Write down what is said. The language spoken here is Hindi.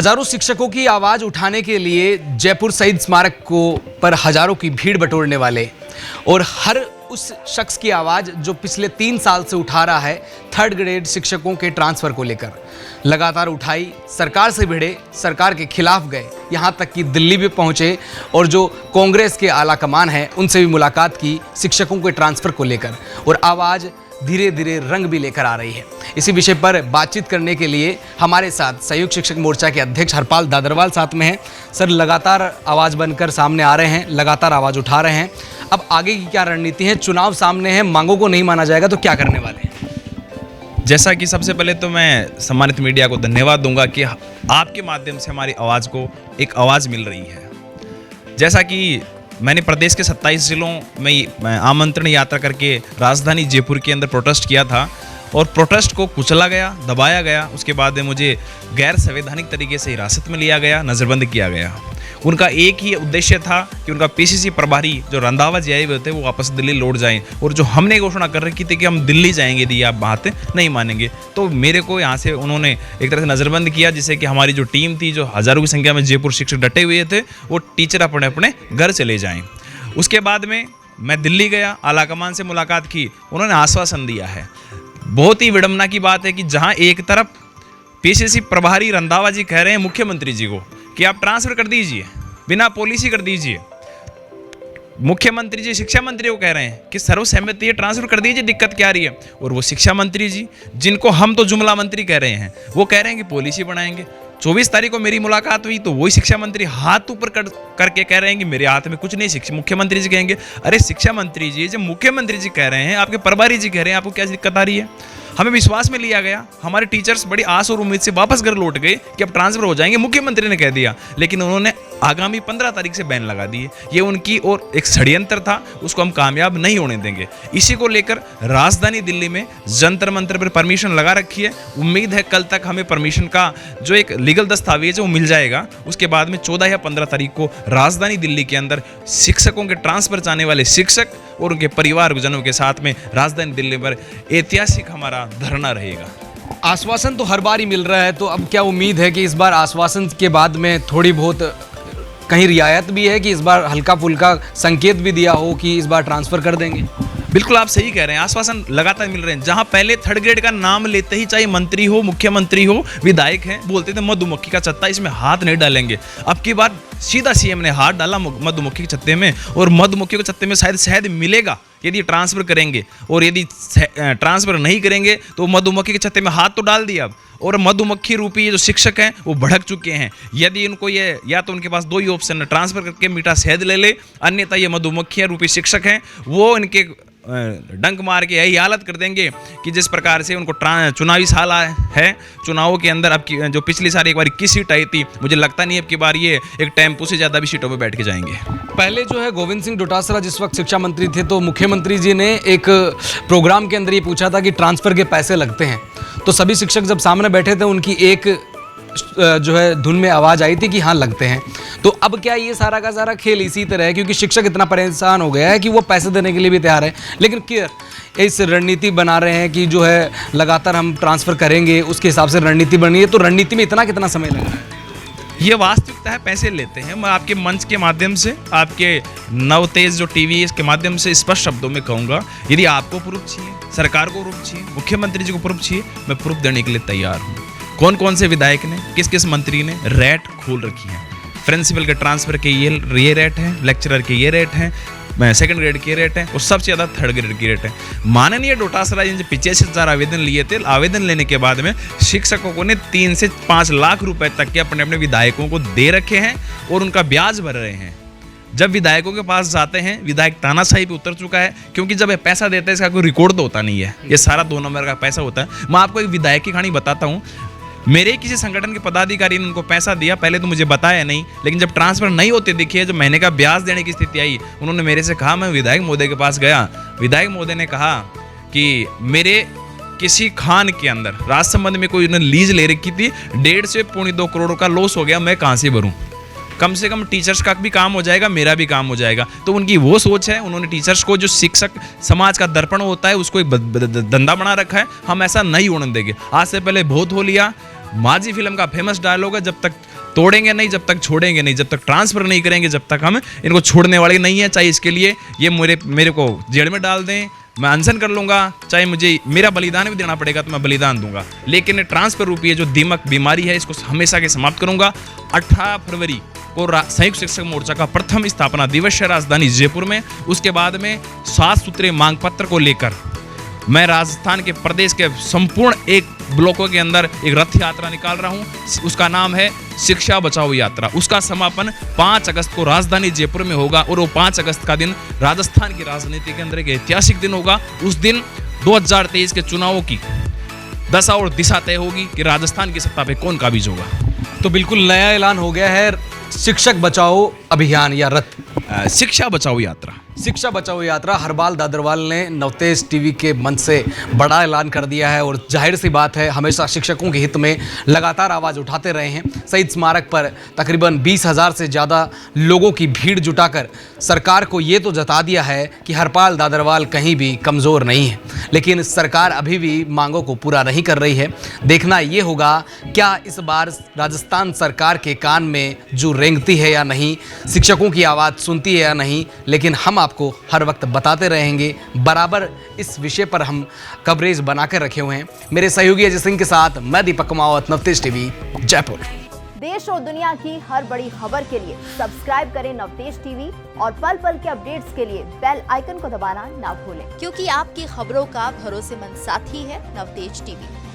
हजारों शिक्षकों की आवाज उठाने के लिए जयपुर शहीद स्मारक को पर हजारों की भीड़ बटोरने वाले और हर उस शख्स की आवाज जो पिछले 3 साल से उठा रहा है थर्ड ग्रेड शिक्षकों के ट्रांसफर को लेकर, लगातार उठाई, सरकार से भिड़े, सरकार के खिलाफ गए, यहाँ तक कि दिल्ली भी पहुँचे और जो कांग्रेस के आला कमान है उनसे भी मुलाकात की शिक्षकों के ट्रांसफर को लेकर, और आवाज़ धीरे धीरे रंग भी लेकर आ रही है। इसी विषय पर बातचीत करने के लिए हमारे साथ संयुक्त शिक्षक मोर्चा के अध्यक्ष हरपाल दादरवाल साथ में हैं। सर, लगातार आवाज़ बनकर सामने आ रहे हैं, लगातार आवाज़ उठा रहे हैं, अब आगे की क्या रणनीति है? चुनाव सामने है, मांगों को नहीं माना जाएगा तो क्या करने वाले हैं? जैसा कि सबसे पहले तो मैं सम्मानित मीडिया को धन्यवाद दूंगा कि आपके माध्यम से हमारी आवाज़ को एक आवाज़ मिल रही है। जैसा कि मैंने प्रदेश के 27 जिलों में आमंत्रण यात्रा करके राजधानी जयपुर के अंदर प्रोटेस्ट किया था और प्रोटेस्ट को कुचला गया, दबाया गया। उसके बाद में मुझे गैर संवैधानिक तरीके से हिरासत में लिया गया, नज़रबंद किया गया। उनका एक ही उद्देश्य था कि उनका पीसीसी प्रभारी जो रंधावा जी आए हुए थे वो वापस दिल्ली लौट जाएं, और जो हमने घोषणा कर रखी थी कि हम दिल्ली जाएंगे यदि आप बात नहीं मानेंगे, तो मेरे को यहाँ से उन्होंने एक तरह से नज़रबंद किया, जिससे कि हमारी जो टीम थी, जो हज़ारों की संख्या में जयपुर शिक्षक डटे हुए थे, वो टीचर अपने अपने घर चले जाएँ। उसके बाद में मैं दिल्ली गया, आलाकमान से मुलाकात की, उन्होंने आश्वासन दिया है। बहुत ही विडंबना की बात है कि जहाँ एक तरफ पीसीसी प्रभारी रंधावा जी कह रहे हैं मुख्यमंत्री जी को कि आप ट्रांसफर कर दीजिए, बिना पॉलिसी कर दीजिए, मुख्यमंत्री जी शिक्षा मंत्री को कह रहे हैं कि सर्वसहमति है, ट्रांसफर कर दीजिए, दिक्कत क्या आ रही है, और वो शिक्षा मंत्री जी जिनको हम तो जुमला मंत्री कह रहे हैं वो कह रहे हैं कि पॉलिसी बनाएंगे। 24 तारीख को मेरी मुलाकात हुई तो वही शिक्षा मंत्री हाथ ऊपर करके कह रहे हैं कि मेरे हाथ में कुछ नहीं। मुख्यमंत्री जी कहेंगे, अरे शिक्षा मंत्री जी, जब मुख्यमंत्री जी कह रहे हैं, आपके प्रभारी जी कह रहे हैं, आपको क्या दिक्कत आ रही है? हमें विश्वास में लिया गया, हमारे टीचर्स बड़ी आस और उम्मीद से वापस घर लौट गए कि अब ट्रांसफर हो जाएंगे, मुख्यमंत्री ने कह दिया, लेकिन उन्होंने आगामी 15 तारीख से बैन लगा दिए। ये उनकी और एक षड्यंत्र था, उसको हम कामयाब नहीं होने देंगे। इसी को लेकर राजधानी दिल्ली में जंतर मंतर पर परमिशन लगा रखी है। उम्मीद है कल तक हमें परमिशन का जो एक लीगल दस्तावेज है वो मिल जाएगा। उसके बाद में 14 या 15 तारीख को राजधानी दिल्ली के अंदर शिक्षकों के ट्रांसफर चाहने वाले शिक्षक और उनके परिवारजनों के साथ में राजधानी दिल्ली पर ऐतिहासिक हमारा धरना रहेगा। आश्वासन तो हर बार ही मिल रहा है, तो अब क्या उम्मीद है कि इस बार आश्वासन के बाद में थोड़ी बहुत कहीं रियायत भी है कि इस बार हल्का फुल्का संकेत भी दिया हो कि इस बार ट्रांसफ़र कर देंगे? बिल्कुल, आप सही कह रहे हैं, आश्वासन लगातार मिल रहे हैं। जहां पहले थर्ड ग्रेड का नाम लेते ही चाहे मंत्री हो, मुख्यमंत्री हो, विधायक हैं, बोलते थे मधुमक्खी का छत्ता, इसमें हाथ नहीं डालेंगे। अब की बार सीधा सीएम ने हाथ डाला मधुमक्खी के छत्ते में, और मधुमक्खी के छत्ते में शायद शहद मिलेगा यदि ट्रांसफ़र करेंगे, और यदि ट्रांसफ़र नहीं करेंगे तो मधुमक्खी के छत्ते में हाथ तो डाल दिया अब, और मधुमक्खी रूपी ये जो शिक्षक हैं वो भड़क चुके हैं। यदि इनको ये, या तो उनके पास 2 ही ऑप्शन है, ट्रांसफ़र करके मीठा शहद ले ले, अन्यथा ये मधुमक्खियाँ रूपी शिक्षक हैं वो इनके डंक मार के यही हालत कर देंगे कि जिस प्रकार से उनको चुनावी साल है, चुनावों के अंदर अब की जो पिछली साल एक बार 21 सीट आई थी, मुझे लगता नहीं अब की बार ये एक टेम्पो से ज़्यादा भी सीटों पे बैठ के जाएंगे। पहले जो है गोविंद सिंह डोटासरा जिस वक्त शिक्षा मंत्री थे तो मुख्यमंत्री जी ने एक प्रोग्राम के अंदर ये पूछा था कि ट्रांसफ़र के पैसे लगते हैं, तो सभी शिक्षक जब सामने बैठे थे उनकी एक जो है धुन में आवाज़ आई थी कि हाँ लगते हैं। तो अब क्या ये सारा का सारा खेल इसी तरह है, क्योंकि शिक्षक इतना परेशान हो गया है कि वो पैसे देने के लिए भी तैयार है, लेकिन क्लियर इस रणनीति बना रहे हैं कि जो है लगातार हम ट्रांसफ़र करेंगे, उसके हिसाब से रणनीति बनी है। तो रणनीति में इतना कितना समय लग रहा है? ये वास्तविकता है, पैसे लेते हैं। मैं आपके मंच के माध्यम से, आपके नवतेज जो टीवी के माध्यम से स्पष्ट शब्दों में कहूँगा, यदि आपको प्रूफ चाहिए, सरकार को प्रूफ चाहिए, मुख्यमंत्री जी को प्रूफ चाहिए, मैं प्रूफ देने के लिए तैयार हूँ। कौन कौन से विधायक ने, किस किस मंत्री ने रेट खोल रखी है। प्रिंसिपल के ट्रांसफ़र के ये रेट हैं, लेक्चरर के ये रेट हैं, सेकंड ग्रेड के रेट हैं, और सबसे ज़्यादा थर्ड ग्रेड के रेट हैं। माननीय डोटासरा जी ने 85,000 आवेदन लिए थे। आवेदन लेने के बाद में शिक्षकों ने 3 से 5 लाख रुपए तक के अपने अपने विधायकों को दे रखे हैं और उनका ब्याज भर रहे हैं। जब विधायकों के पास जाते हैं, विधायक तानाशाही पे उतर चुका है, क्योंकि जब ये पैसा देते हैं इसका कोई रिकॉर्ड तो होता नहीं है, ये सारा 2 नंबर का पैसा होता है। मैं आपको एक विधायक की कहानी बताता हूँ। मेरे किसी संगठन के पदाधिकारी ने उनको पैसा दिया, पहले तो मुझे बताया नहीं, लेकिन जब ट्रांसफ़र नहीं होते दिखे, जब महीने का ब्याज देने की स्थिति आई, उन्होंने मेरे से कहा, मैं विधायक महोदय के पास गया। विधायक महोदय ने कहा कि मेरे किसी खान के अंदर राजसमंद में कोई उन्होंने लीज ले रखी थी, 1.5 से 2.25 करोड़ का लॉस हो गया, मैं कहाँ से भरूँ? कम से कम टीचर्स का भी काम हो जाएगा, मेरा भी काम हो जाएगा। तो उनकी वो सोच है, उन्होंने टीचर्स को जो शिक्षक समाज का दर्पण होता है उसको एक धंधा बना रखा है। हम ऐसा नहीं होने देंगे। आज से पहले बहुत हो लिया, माझी फिल्म का फेमस डायलॉग है, जब तक तोड़ेंगे नहीं जब तक, छोड़ेंगे नहीं जब तक, ट्रांसफर नहीं करेंगे जब तक हम इनको छोड़ने वाले नहीं है। चाहे इसके लिए ये मेरे को जेल में डाल दें, मैं अनशन कर लूंगा, चाहे मुझे मेरा बलिदान भी देना पड़ेगा तो मैं बलिदान दूंगा, लेकिन ट्रांसफर रूपी जो दीमक बीमारी है इसको हमेशा के समाप्त करूंगा। 18 फरवरी को संयुक्त शिक्षक मोर्चा का प्रथम स्थापना दिवस है राजधानी जयपुर में। उसके बाद में 7 सूत्रीय मांग पत्र को लेकर मैं राजस्थान के प्रदेश के संपूर्ण एक ब्लॉकों के अंदर एक रथ यात्रा निकाल रहा हूं। उसका नाम है शिक्षा बचाओ यात्रा। उसका समापन 5 अगस्त को राजधानी जयपुर में होगा और वो 5 अगस्त का दिन राजस्थान की राजनीति के अंदर एक ऐतिहासिक दिन होगा। उस दिन 2023 के चुनावों की दशा और दिशा तय होगी कि राजस्थान की सत्ता पे कौन काबिज होगा। तो बिल्कुल नया ऐलान हो गया है, शिक्षक बचाओ अभियान या रथ, शिक्षा बचाओ यात्रा। शिक्षा बचाओ यात्रा। हरपाल दादरवाल ने नवतेज टीवी के मंच से बड़ा ऐलान कर दिया है और जाहिर सी बात है हमेशा शिक्षकों के हित में लगातार आवाज़ उठाते रहे हैं। शहीद स्मारक पर तकरीबन 20,000 से ज़्यादा लोगों की भीड़ जुटाकर सरकार को ये तो जता दिया है कि हरपाल दादरवाल कहीं भी कमज़ोर नहीं है, लेकिन सरकार अभी भी मांगों को पूरा नहीं कर रही है। देखना ये होगा क्या इस बार राजस्थान सरकार के कान में जो रेंगती है या नहीं, शिक्षकों की आवाज़ सुनती है या नहीं, लेकिन हम आपको हर वक्त बताते रहेंगे। बराबर इस विषय पर हम कवरेज बनाकर रखे हुए हैं। मेरे सहयोगी अजय सिंह के साथ मैं दीपक कुमावत, नवतेज टीवी, जयपुर। देश और दुनिया की हर बड़ी खबर के लिए सब्सक्राइब करें नवतेज टीवी और पल पल के अपडेट्स के लिए बेल आइकन को दबाना ना भूलें, क्योंकि आपकी खबरों का भरोसेमंद साथी है नवतेज टीवी।